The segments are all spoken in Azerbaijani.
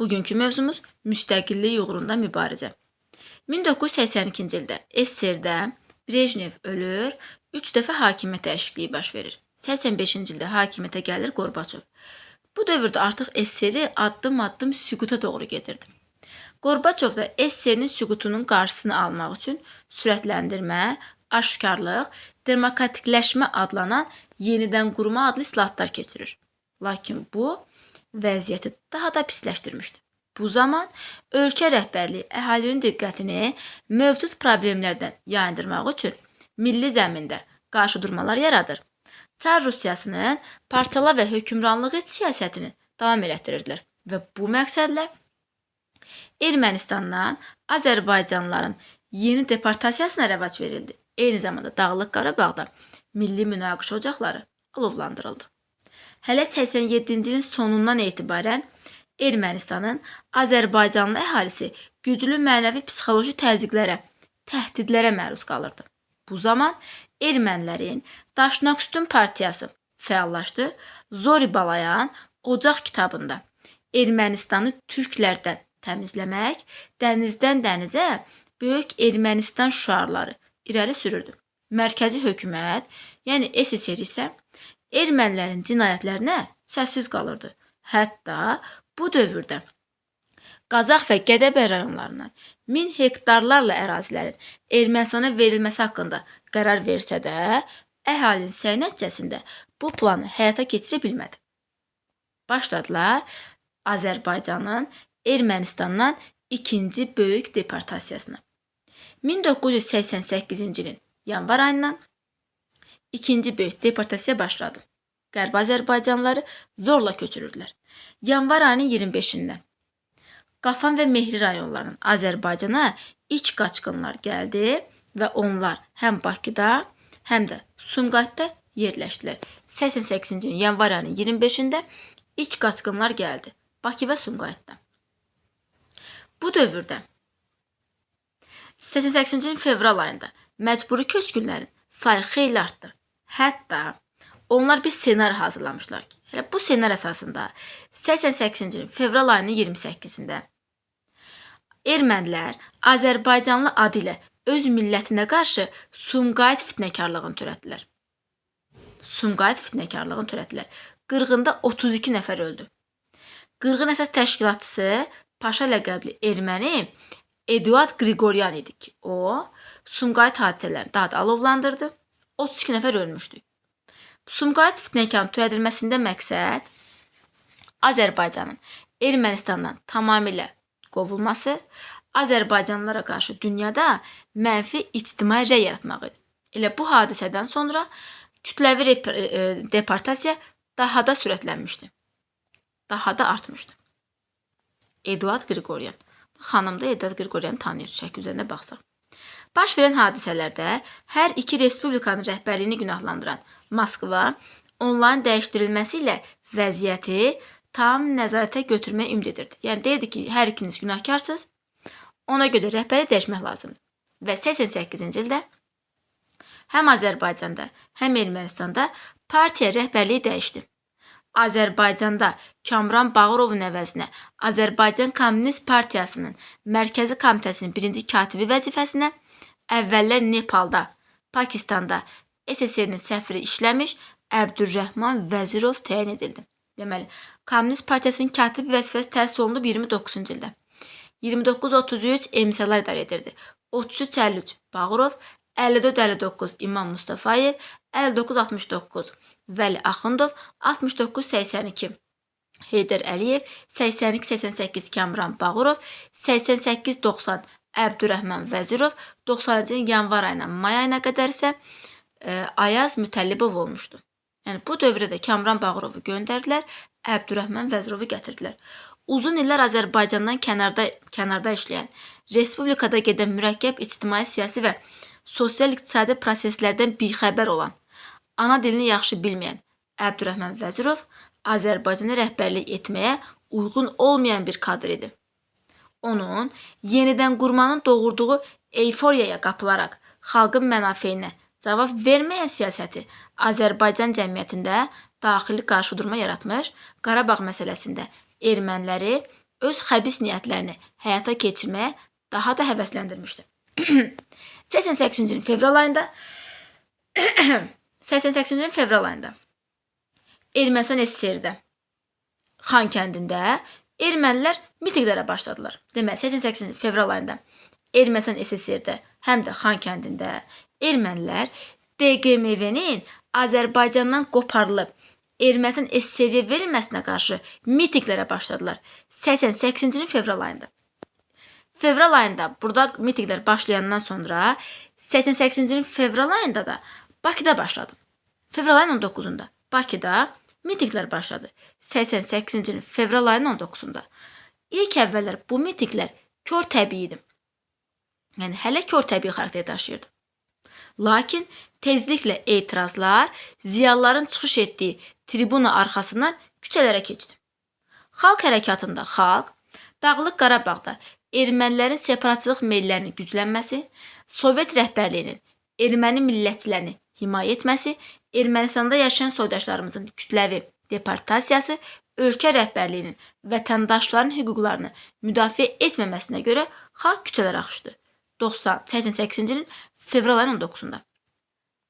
Bugünkü mövzumuz müstəqillik uğrunda mübarizə. 1982-ci ildə SSR-də Brejnev ölür, 3 dəfə hakimiyyət dəyişikliyi baş verir. 85-ci ildə hakimiyyətə gəlir Qorbaçov. Bu dövrdə artıq SSR addım-addım süquta doğru gedirdi. Qorbaçov da SSR-nin süqutunun qarşısını almaq üçün sürətləndirmə, aşkarlıq, demokratikləşmə adlanan yenidən qurma adlı islahatlar keçirir. Lakin bu vəziyyəti daha da pisləşdirmişdi. Bu zaman ölkə rəhbərliyi əhalinin diqqətini mövcud problemlərdən yayındırmaq üçün milli zəmində qarşıdurmalar yaradır. Çar Rusiyasının parçala və hökmranlığı siyasətini davam elətdirirdilər və bu məqsədlə Ermənistandan Azərbaycanlıların yeni deportasiyasına rəvac verildi. Eyni zamanda Dağlıq Qarabağda milli münaqişə ocaqları alovlandırıldı. Hələ 87-ci ilin sonundan etibarən Ermənistanın Azərbaycanlı əhalisi güclü mənəvi psixoloji təzyiqlərə, təhdidlərə məruz qalırdı. Bu zaman ermənilərin Daşnaqsütün partiyası fəallaşdı. Zori Balayan Ocaq kitabında Ermənistanı türklərdən təmizləmək, dənizdən dənizə böyük Ermənistan şüarları irəli sürürdü. Mərkəzi hökumət, yəni SSR isə ermənilərin cinayətlərinə səssiz qalırdı. Hətta bu dövrdə Qazax və Gədəbəy rayonlarından 1000 hektarlarla ərazilərin Ermənistana verilməsi haqqında qərar versə də, əhalinin səy nəticəsində bu planı həyata keçirə bilmədi. Başladılar Azərbaycanın Ermənistandan ikinci böyük deportasiyasına. 1988-ci ilin yanvar ayından ikinci böyük deportasiya başladı. Qərb Azərbaycanlıları zorla köçürürdülər. Yanvar ayının 25-dən Qafan və Mehri rayonlarının Azərbaycana ilk qaçqınlar gəldi və onlar həm Bakıda, həm də Sumqayıtda yerləşdilər. 88-ci ilin yanvar ayının 25-də ilk qaçqınlar gəldi Bakı və Sumqayıtda. Bu dövrdə 88-ci ilin fevral ayında məcburi köçkünlərin sayı xeyli artdı. Hətta onlar bir ssenari hazırlamışlar ki, elə bu ssenari əsasında 88-ci ilin fevral ayının 28-də ermənilər Azərbaycanlı adı ilə öz millətinə qarşı Sumqayıt fitnəkarlığını törətdilər. Qırğında 32 nəfər öldü. Qırğın əsas təşkilatçısı Paşa ləqəbli erməni Eduard Qriqoryan idi ki, o Sumqayıt hadisələrini daha da alovlandırdı. 32 nəfər ölmüşdü. Sumqayıt fitnəkarlığının törədilməsində məqsəd Azərbaycanın Ermənistandan tamamilə qovulması, Azərbaycanlılara qarşı dünyada mənfi ictimai rəy yaratmaq idi. Elə bu hadisədən sonra kütləvi deportasiya daha da sürətlənmişdi. Daha da artmışdı. Eduard Qriqoryan. Xanım da Eduard Qriqoryanı tanıyır, şəkil üzərində baxsaq. Baş verən hadisələrdə hər iki respublikanın rəhbərliyini günahlandıran Moskva onların dəyişdirilməsi ilə vəziyyəti tam nəzarətə götürməyə ümid edirdi. Yəni deyirdi ki, hər ikiniz günahkarsınız, ona görə rəhbəri dəyişmək lazımdır. Və 88-ci ildə həm Azərbaycanda, həm Ermənistanda partiya rəhbərliyi dəyişdi. Azərbaycanda Kamran Bağırovun əvəzinə Azərbaycan Kommunist Partiyasının Mərkəzi Komitəsinin birinci katibi vəzifəsinə əvvəllər Nepalda, Pakistanda SSR-nin səfiri işləmiş Əbdürrəhman Vəzirov təyin edildi. Deməli, Kommunist Partiyasının katibi vəzifəsi təsis olunub 29-cu ildə. 29-33 emsallar idarə edirdi. 33-53 Bağırov, 54-59 İmam Mustafayev, 59-69 Vəli Axundov, 69-82 Heydər Əliyev, 82-88 Kamran Bağırov, 88-90 Əbdürrəhman Vəzirov, 90-cı ilin yanvar ayından may ayına qədər isə Ayaz Mütəllibov olmuşdu. Yəni bu dövrdə Kamran Bağırovu göndərdilər, Əbdürrəhman Vəzirovu gətirdilər. Uzun illər Azərbaycandan kənarda işləyən, respublikada gedən mürəkkəb ictimai, siyasi və sosial-iqtisadi proseslərdən bixəbər olan, ana dilini yaxşı bilməyən Əbdürrəhman Vəzirov Azərbaycana rəhbərlik etməyə uyğun olmayan bir kadr idi. Onun yenidən qurmanın doğurduğu eyforiyaya qapılaraq xalqın mənafeyinə cavab verməyən siyasəti Azərbaycan cəmiyyətində daxili qarşıdurma yaratmış, Qarabağ məsələsində erməniləri öz xəbis niyyətlərini həyata keçirməyə daha da həvəsləndirmişdi. 88-ci ilin fevral ayında 88-ci ilin fevral ayında Ermənistan SSR-də Xan kəndində ermənilər mitinqlərə başladılar. Deməli, 88-ci fevral ayında Ermənistan SSR-də həm də Xan kəndində ermənilər DQMV-nin Azərbaycandan qoparılıb Ermənistan SSR-yə verilməsinə qarşı mitinqlərə başladılar. 88-ci ilin fevral ayında. Fevral ayında burada mitinqlər başlayandan sonra 88-ci ilin fevral ayında da Bakıda başladı. Fevral ayının 19-unda Bakıda mitinqlər başladı. 88-ci ilin fevral ayının 19-unda. İlk əvvəllər bu mitinqlər kör təbii idi. Yəni hələ kör təbii xarakter daşıyırdı. Lakin tezliklə etirazlar ziyalıların çıxış etdiyi tribuna arxasından küçələrə keçdi. Xalq hərəkatında xalq Dağlıq Qarabağda ermənilərin separatçılıq meyllərinin güclənməsi, Sovet rəhbərliyinin erməni millətçilərini himayə etməsi, Ermənistanda yaşayan soydaşlarımızın kütləvi deportasiyası, ölkə rəhbərliyinin vətəndaşların hüquqlarını müdafiə etməməsinə görə xalq küçələrə axışdı. 88-ci ilin fevral ayının 19-unda.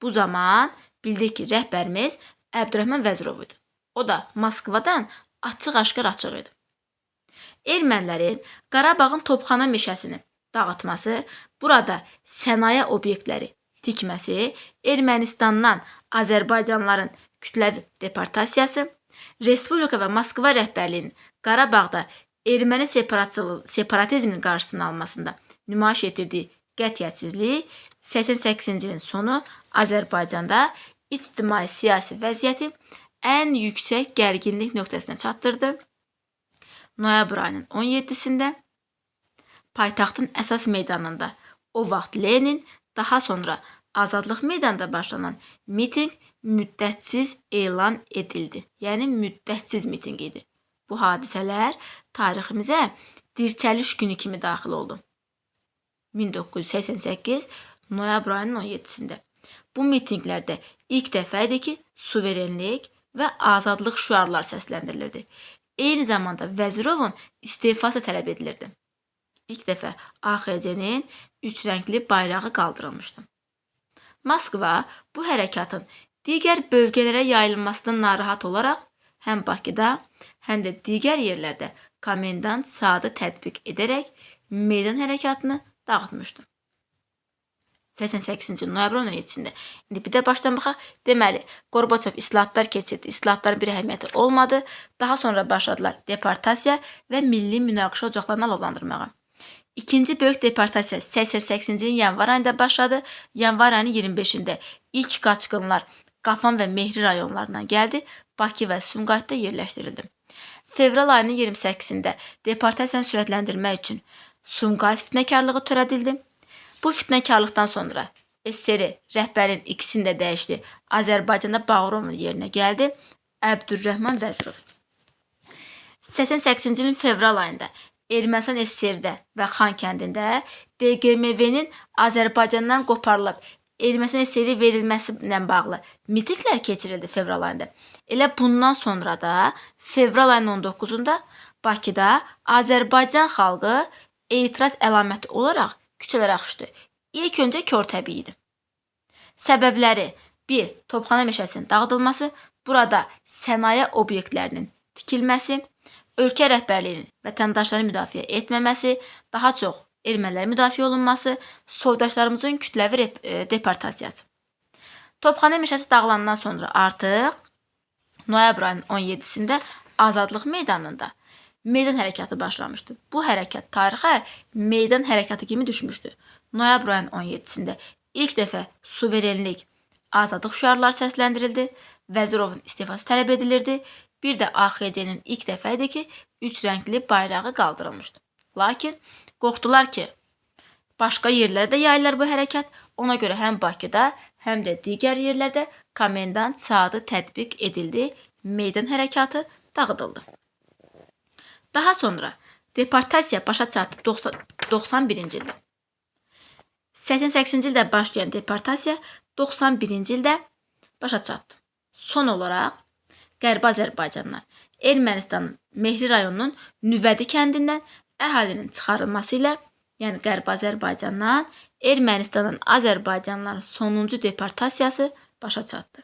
Bu zaman bildik ki, rəhbərimiz Əbdürrəhman Vəzirov idi. O da Moskvadan açıq-aşkar açıq idi. Ermənilərin Qarabağın Topxana meşəsini dağıtması, burada sənaye obyektləri tikməsi, Ermənistandan Azərbaycanlıların kütləvi deportasiyası, Respublika və Moskva rəhbərliyinin Qarabağda erməni separatizminin qarşısını almasında nümayiş etdirdiyi qətiyyətsizlik 88-ci ilin sonu Azərbaycanda ictimai-siyasi vəziyyəti ən yüksək gərginlik nöqtəsinə çatdırdı. Noyabr ayının 17-sində paytaxtın əsas meydanında o vaxt Lenin, daha sonra Azadlıq meydanında başlanan mitinq müddətsiz elan edildi. Yəni müddətsiz mitinq idi. Bu hadisələr tariximizə dirçəliş günü kimi daxil oldu. 1988 noyabr ayının 17-sində. Bu mitinqlərdə ilk dəfə idi ki, suverenlik və azadlıq şüarları səsləndirilirdi. Eyni zamanda Vəzirovun istefası tələb edilirdi. İlk dəfə AXC-nin üç rəngli bayrağı qaldırılmışdı. Moskva bu hərəkatın digər bölgələrə yayılmasından narahat olaraq həm Bakıda, həm də digər yerlərdə komendant saatı tətbiq edərək meydan hərəkatını dağıtmışdı. 88-ci noyabr 17-sində. İndi bir də başdan baxaq. Deməli, Qorbaçov islahatlar keçirdi. İslahatların bir əhəmiyyəti olmadı. Daha sonra başladılar deportasiya və milli münaqişə ocaqlarını alovlandırmağa. İkinci böyük deportasiya 88-ci ilin yanvar ayında başladı. Yanvar ayının 25-də ilk qaçqınlar Qafan və Mehri rayonlarından gəldi. Bakı və Sumqayıtda yerləşdirildi. Fevral ayının 28-də deportasiyanı sürətləndirmək üçün Sumqayıt fitnəkarlığı törədildi. Bu fitnəkarlıqdan sonra SSR rəhbərin ikisini də dəyişdi. Azərbaycanda Bağırovun yerinə gəldi Əbdürrəhman Vəzirov. 88-ci ilin fevral ayında Ermənistan SSR-də və Xan kəndində DQMV-nin Azərbaycandan qoparılıb Ermənistan SSR verilməsi ilə bağlı mitinqlər keçirildi fevral ayında. Elə bundan sonra da fevral ayının 19-unda Bakıda Azərbaycan xalqı etiraz əlaməti olaraq küçələrə axışdı. İlk öncə kör təbii idi. Səbəbləri 1. Topxana meşəsinin dağıdılması, burada sənaye obyektlərinin tikilməsi, ölkə rəhbərliyinin vətəndaşları müdafiə etməməsi, daha çox ermənilərin müdafiə olunması, soydaşlarımızın kütləvi deportasiyası. Topxana meşəsi dağılandan sonra artıq noyabr ayının 17-sində Azadlıq meydanında meydan hərəkatı başlamışdı. Bu hərəkat tarixə meydan hərəkatı kimi düşmüşdü. Noyabr ayının 17-sində ilk dəfə suverenlik, azadlıq şüarları səsləndirildi, Vəzirovun istifası tələb edilirdi. Bir də AXC-nin ilk dəfə idi ki, üç rəngli bayrağı qaldırılmışdı. Lakin qorxdular ki, başqa yerlərə də yayılır bu hərəkat. Ona görə həm Bakıda, həm də digər yerlərdə komendant saatı tətbiq edildi, meydan hərəkatı dağıdıldı. Daha sonra deportasiya başa çatdı 91-ci ildə. 88-ci ildə başlayan deportasiya 91-ci ildə başa çatdı. Son olaraq Qərbi Azərbaycandan Ermənistanın Mehri rayonunun Nüvədi kəndindən əhalinin çıxarılması ilə, yəni Qərbi Azərbaycandan Ermənistanın Azərbaycanlıların sonuncu deportasiyası başa çatdı.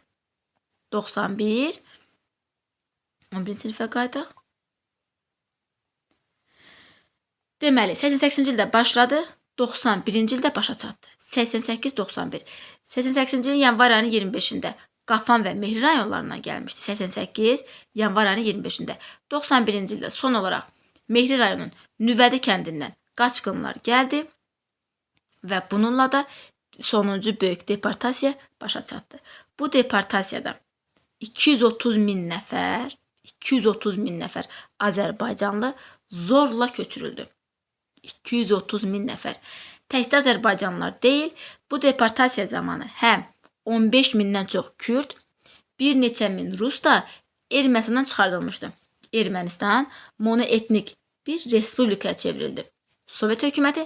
91. 11-ci sinifə qayıdaq. Deməli, 88-ci ildə başladı, 91-ci ildə başa çatdı. 88-91. 88-ci ilin yanvar ayının 25-də Qafan və Mehri rayonlarından gəlmişdi. 88 yanvar ayının 25-də. 91-ci ildə son olaraq Mehri rayonunun Nüvədi kəndindən qaçqınlar gəldi və bununla da sonuncu böyük deportasiya başa çatdı. Bu deportasiyada 230 min nəfər Azərbaycanlı zorla köçürüldü. 230 min nəfər. Təkcə Azərbaycanlılar deyil, bu deportasiya zamanı həm 15 mindən çox Kürd, bir neçə min Rus da Ermənistandan çıxardılmışdı. Ermənistan monoetnik bir respublikaya çevrildi. Sovet hökuməti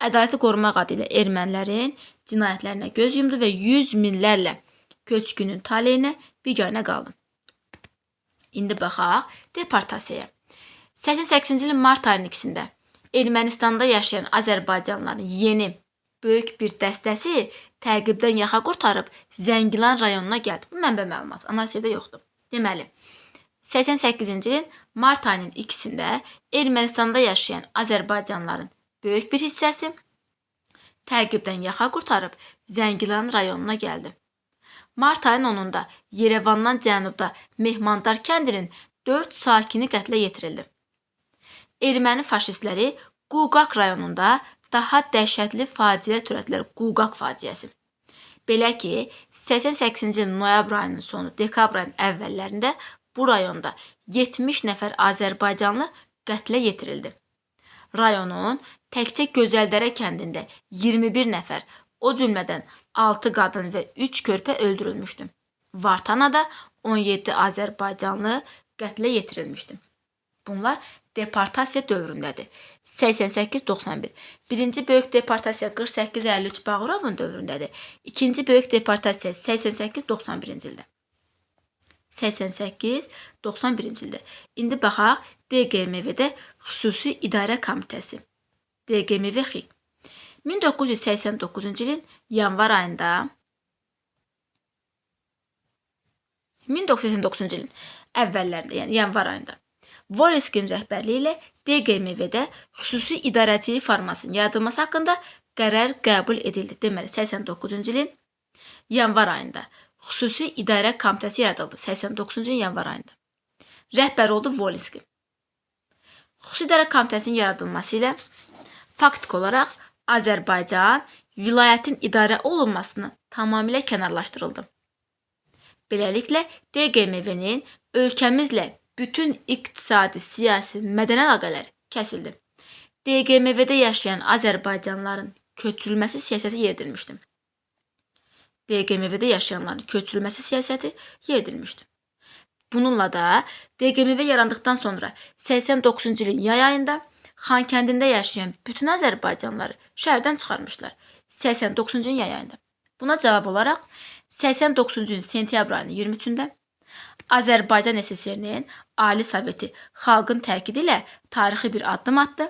ədaləti qorumaq adı ilə ermənilərin cinayətlərinə göz yumdu və 100 minlərlə köçkünün taleyinə biganə qaldı. İndi baxaq deportasiyaya. 88-ci ilin mart ayının 2-də Ermənistanda yaşayan Azərbaycanlıların yeni böyük bir dəstəsi təqibdən yaxa qurtarıb Zəngilan rayonuna gəldi. Bu mənbə məlumat, analizdə yoxdur. Deməli, 88-ci ilin mart ayının 2-də Ermənistanda yaşayan Azərbaycanlıların böyük bir hissəsi təqibdən yaxa qurtarıb Zəngilan rayonuna gəldi. Mart ayının 10-da Yerevandan cənubda Mehmandar kəndinin 4 sakini qətlə yetirildi. Erməni faşistləri Quqaq rayonunda daha dəhşətli faciə törətdilər. Quqaq faciəsi. Belə ki, 88-ci ilin noyabr ayının sonu, dekabr ayının əvvəllərində bu rayonda 70 nəfər Azərbaycanlı qətlə yetirildi. Rayonun təkcə Gözəldərə kəndində 21 nəfər, o cümlədən 6 qadın və 3 körpə öldürülmüşdü. Vartanada 17 Azərbaycanlı qətlə yetirilmişdi. Bunlar deportasiya dövründədir. 88-91. Birinci böyük deportasiya 48-53 Bağırovun dövründədir. İkinci böyük deportasiya 88-91-ci ildə. 88-91-ci ildə. İndi baxaq DQMV-də Xüsusi İdarə Komitəsi. DQMV-XİK. 1989-cu ilin yanvar ayında 1989-cu ilin əvvəllərində, yəni yanvar ayında Voleskin rəhbərliyi ilə DQMV-də xüsusi idarəçilik formasının yaradılması haqqında qərar qəbul edildi. Deməli, 89-cu ilin yanvar ayında xüsusi idarə komitəsi yaradıldı. 89-cu ilin yanvar ayında. Rəhbər oldu Voleskin. Xüsusi idarə komitəsinin yaradılması ilə faktiki olaraq Azərbaycan vilayətin idarə olunmasını tamamilə kənarlaşdırıldı. Beləliklə, DQMV-nin ölkəmizlə bütün iqtisadi, siyasi, mədəni əlaqələri kəsildi. DQMV-də yaşayan Azərbaycanlıların köçürülməsi siyasəti yeridilmişdi. DQMV-də yaşayanların köçürülməsi siyasəti yeridilmişdi. Bununla da DQMV yarandıqdan sonra 89-cu ilin yay ayında Xankəndində yaşayan bütün Azərbaycanlıları şəhərdən çıxarmışlar. 89-cu ilin yay ayında. Buna cavab olaraq 89-cu ilin sentyabr ayının 23-də Azərbaycan SSR-nin Ali Soveti xalqın təkidi ilə tarixi bir addım atdı.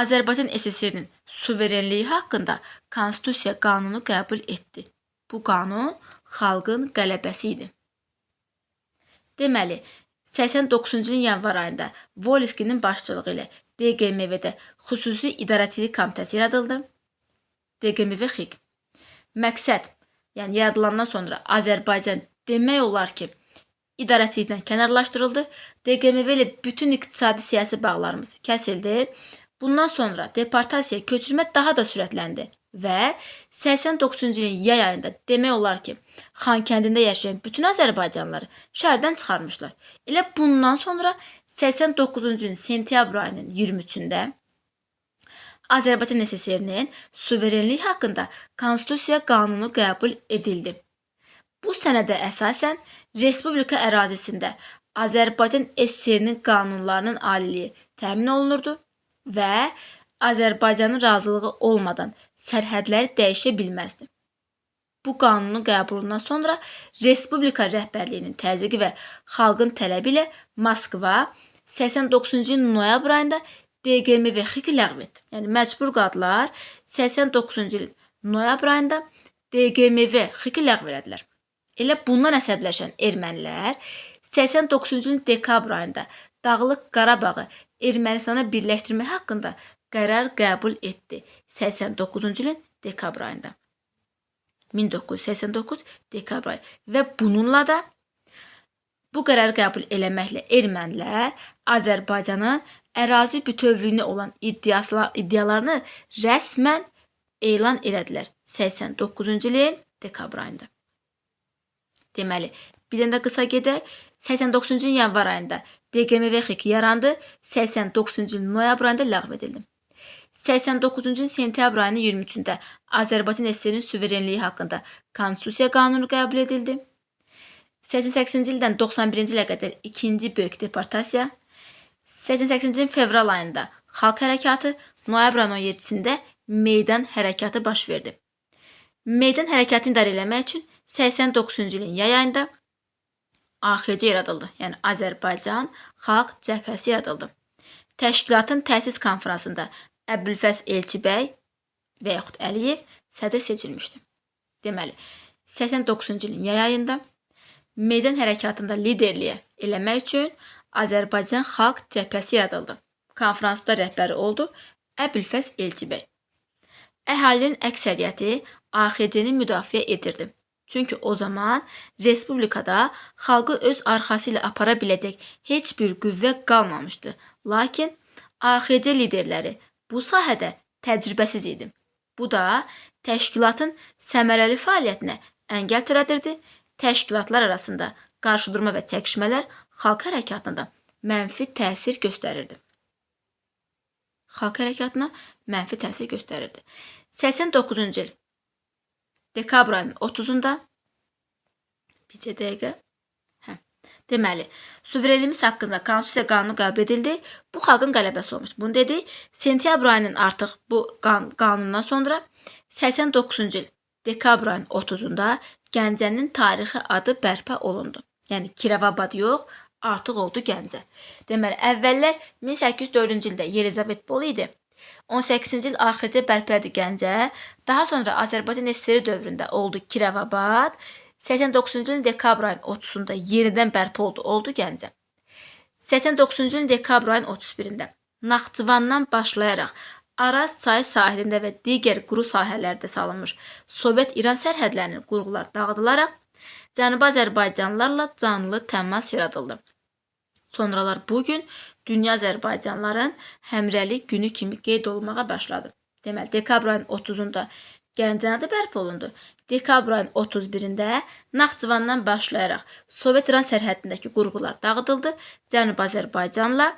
Azərbaycan SSR-nin suverenliyi haqqında Konstitusiya qanunu qəbul etdi. Bu qanun xalqın qələbəsi idi. Deməli, 89-cu ilin yanvar ayında Voleskinin başçılığı ilə DQMV-də xüsusi idarəçilik komitəsi yaradıldı. DQMV-XİK. Məqsəd, yəni yaradılandan sonra Azərbaycan demək olar ki, idarəçilikdən kənarlaşdırıldı. DQMV ilə bütün iqtisadi siyasi bağlarımız kəsildi. Bundan sonra deportasiya, köçürmə daha da sürətləndi və 89-cu ilin yay ayında demək olar ki, Xankəndində yaşayan bütün Azərbaycanlıları şəhərdən çıxarmışlar. Elə bundan sonra 89-cu ilin sentyabr ayının 23-də Azərbaycan SSR-nin suverenliyi haqqında Konstitusiya qanunu qəbul edildi. Bu sənədə əsasən Respublika ərazisində Azərbaycan SSR-nin qanunlarının aliliyi təmin olunurdu və Azərbaycanın razılığı olmadan sərhədləri dəyişə bilməzdi. Bu qanunun qəbulundan sonra Respublika rəhbərliyinin təzyiqi və xalqın tələbi ilə Moskva 89-cu ilin noyabr ayında DQMV XİK-i ləğv etdi. Yəni məcbur qaldılar 89-cu ilin noyabr ayında DQMV XİK-i ləğv elədilər. Elə bundan əsəbləşən ermənilər 89-cu ilin dekabr ayında Dağlıq Qarabağı Ermənistana birləşdirmək haqqında qərar qəbul etdi. 89-cu ilin dekabr ayında. 1989 dekabr ayı və bununla da bu qərarı qəbul eləməklə ermənilər Azərbaycanın ərazi bütövlüyünə olan iddialarını rəsmən elan elədilər 89-cu ilin dekabr ayında. Deməli, bir dənə də qısa gedək. 89-cu ilin yanvar ayında DQMV XİK yarandı, 89-cu ilin noyabr ayında ləğv edildi. 89-cu ilin sentyabr ayının 23-də Azərbaycan SSR-nin suverenliyi haqqında Konstitusiya qanunu qəbul edildi. 88-ci ildən 91-ci ilə qədər ikinci böyük deportasiya, 88-ci ilin fevral ayında Xalq Hərəkatı, noyabr ayının 17-sində Meydan Hərəkatı baş verdi. Meydan Hərəkatını idarə eləmək üçün 89-cu ilin yay ayında AXC yaradıldı. Yəni Azərbaycan Xalq Cəbhəsi yaradıldı. Təşkilatın təsis konfransında Əbülfəz Elçibəy və yaxud Əliyev sədr seçilmişdi. Deməli, 89-cu ilin yay ayında Meydan Hərəkatında liderliyə eləmək üçün Azərbaycan Xalq Cəbhəsi yaradıldı. Konfransda rəhbəri oldu Əbülfəz Elçibəy. Əhalinin əksəriyyəti AXC-ni müdafiə edirdi. Çünki o zaman respublikada xalqı öz arxası ilə apara biləcək heç bir qüvvə qalmamışdı. Lakin AXC liderləri bu sahədə təcrübəsiz idi. Bu da təşkilatın səmərəli fəaliyyətinə əngəl törədirdi. Təşkilatlar arasında qarşıdurma və çəkişmələr xalq hərəkatında mənfi təsir göstərirdi. 89-cu il dekabr ayının 30-da deməli, suverenliyimiz haqqında Konstitusiya qanunu qəbul edildi. Bu xalqın qələbəsi olmuş. Bunu dedi. Sentyabr ayının artıq bu qanundan sonra 89-cu il dekabr ayının 30-da Gəncənin tarixi adı bərpa olundu. Yəni Kirovabad yox, artıq oldu Gəncə. Deməli, əvvəllər 1804-cü ildə Yelizavetpol idi. 18-ci il AXC bərpələdi Gəncə. Daha sonra Azərbaycan SSR dövründə oldu Kirovabad. 89-cu ilin dekabr ayının 30-da yenidən bərpa oldu Gəncə. 89-cu ilin dekabr ayının 31-də Naxçıvandan başlayaraq Araz çayı sahilində və digər quru sahələrdə salınmış Sovet-İran sərhədlərinin qurğular dağıdılaraq Cənubi Azərbaycanlılarla canlı təmas yaradıldı. Sonralar bugün dünya Azərbaycanlıların həmrəlik günü kimi qeyd olunmağa başladı. Deməli, dekabr ayının 30-da Gəncənin adı bərpa olundu. Dekabr ayının 31-də Naxçıvandan başlayaraq Sovet-İran sərhədindəki qurğular dağıdıldı. Cənubi Azərbaycanla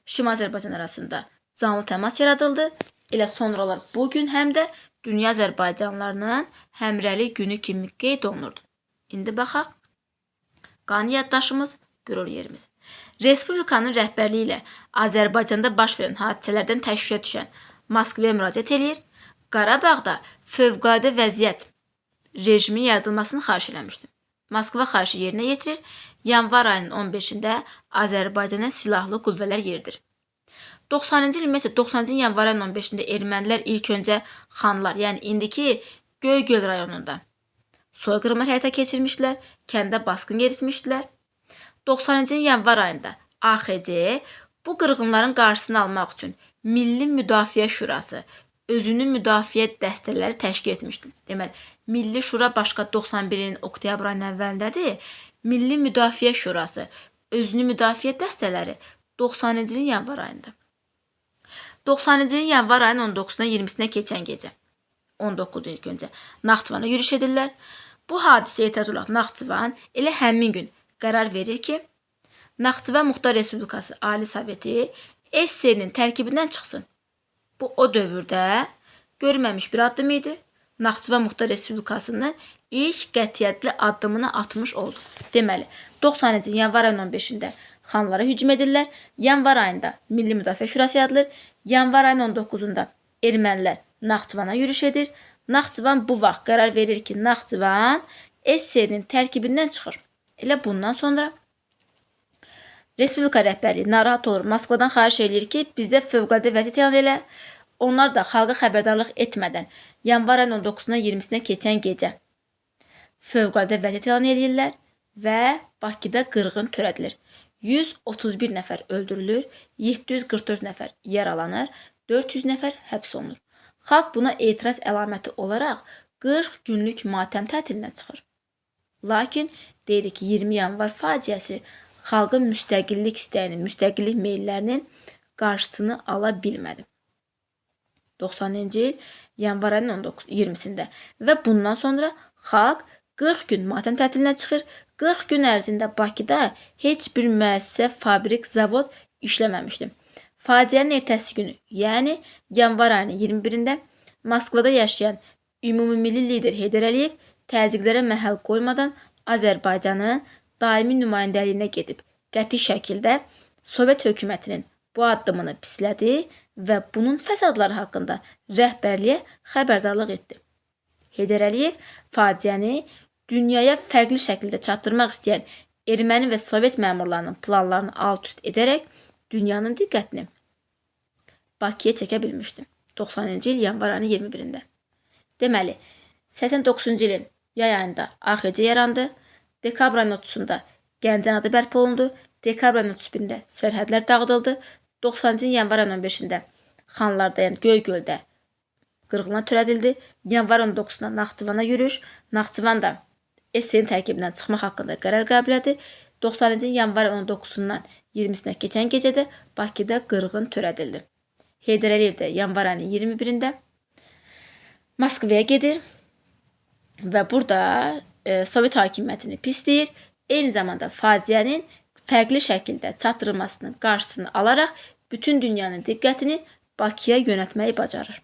Şimali Azərbaycan arasında canlı təmas yaradıldı. Elə sonralar bugün həm də dünya Azərbaycanlılarının həmrəlik günü kimi qeyd olunurdu. İndi baxaq. Qanun yaddaşımız, qürur yerimiz. Respublikanın rəhbərliyi ilə Azərbaycanda baş verən hadisələrdən təşvişə düşən Moskvaya müraciət eləyir. Qarabağda fövqəladə vəziyyət rejiminin yaradılmasını xahiş eləmişdi. Moskva xahişi yerinə yetirir. Yanvar ayının 15-də Azərbaycana silahlı qüvvələr yeridir. 90-cı il ümumiyyətlə 90-cı yanvar ayının 15-də ermənilər ilk öncə Xanlar, yəni indiki Göygöl rayonunda soyqırımlar həyata keçirmişdilər, kəndə basqın yeritmişdilər. 90-cı yanvar ayında AXC bu qırğınların qarşısını almaq üçün Milli Müdafiə Şurası özünün müdafiə dəstələri təşkil etmişdi. Deməli, Milli Şura başqa 91-in oktyabr ayının əvvəlindədir. Milli Müdafiə Şurası özünün müdafiə dəstələri 90-cı ilin yanvar ayında. 90-cı ilin yanvar ayının 19-dan 20-sinə keçən gecə 19 ilk öncə Naxçıvana yürüş edirlər. Bu hadisəyə etiraz olaraq Naxçıvan elə həmin gün qərar verir ki, Naxçıvan Muxtar Respublikası Ali Soveti SSR-nin tərkibindən çıxsın. Bu o dövrdə görülməmiş bir addım idi. Naxçıvan Muxtar Respublikasının ilk qətiyyətli addımını atmış oldu. Deməli, 90-cı yanvar ayının 15-də Xanlara hücum edirlər. Yanvar ayında Milli Müdafiə Şurası yaradılır. Yanvar ayının 19-da ermənilər Naxçıvana yürüş edir. Naxçıvan bu vaxt qərar verir ki, Naxçıvan SSR-nin tərkibindən çıxır. Elə bundan sonra Respublika rəhbərliyi narahat olur. Moskvadan xahiş edir ki, bizə fövqəladə vəziyyət elan elə. Onlar da xalqa xəbərdarlıq etmədən yanvar ayının 19-dan 20-sinə keçən gecə fövqəladə vəziyyət elan edirlər və Bakıda qırğın törədilir. 131 nəfər öldürülür, 744 nəfər yaralanır, 400 nəfər həbs olunur. Xalq buna etiraz əlaməti olaraq 40 günlük matəm tətilinə çıxır. Lakin deyirik ki, 20 yanvar faciəsi xalqın müstəqillik istəyinin, müstəqillik meyllərinin qarşısını ala bilmədi. 90-cı il yanvar ayının 20-sində və bundan sonra xalq 40 gün matəm tətilinə çıxır. 40 gün ərzində Bakıda heç bir müəssisə, fabrik, zavod işləməmişdi. Faciənin ertəsi günü, yəni yanvar ayının 21-də Moskvada yaşayan ümumilli lider Heydər Əliyev təzyiqlərə məhəl qoymadan Azərbaycanın daimi nümayəndəliyinə gedib qəti şəkildə Sovet hökumətinin bu addımını pislədi və bunun fəsadları haqqında rəhbərliyə xəbərdarlıq etdi. Heydər Əliyev faciəni dünyaya fərqli şəkildə çatdırmaq istəyən erməni və Sovet məmurlarının planlarını alt-üst edərək dünyanın diqqətini Bakıya çəkə bilmişdi. 90-cı il yanvar ayının 21-də. Deməli, 89-cu ilin yay ayında AXC yarandı. Dekabr ayının 30-da Gəncə adı bərpa olundu. Dekabr ayının 31-də sərhədlər dağıdıldı. 90-cı ilin yanvar ayının 15-də Xanlarda, yəni Göygöldə qırğına törədildi. Yanvar 19-da Naxçıvana yürüş. Naxçıvan da SSR-in tərkibindən çıxmaq haqqında qərar qəbul etdi. 90-cı ilin yanvar 19-dan 20-sinə keçən gecədə Bakıda qırğın törədildi. Heydər Əliyev də yanvar ayının 21-də Moskvaya gedir və burada Sovet hakimiyyətini pisləyir. Eyni zamanda faciənin fərqli şəkildə çatdırılmasının qarşısını alaraq bütün dünyanın diqqətini Bakıya yönəltməyi bacarır.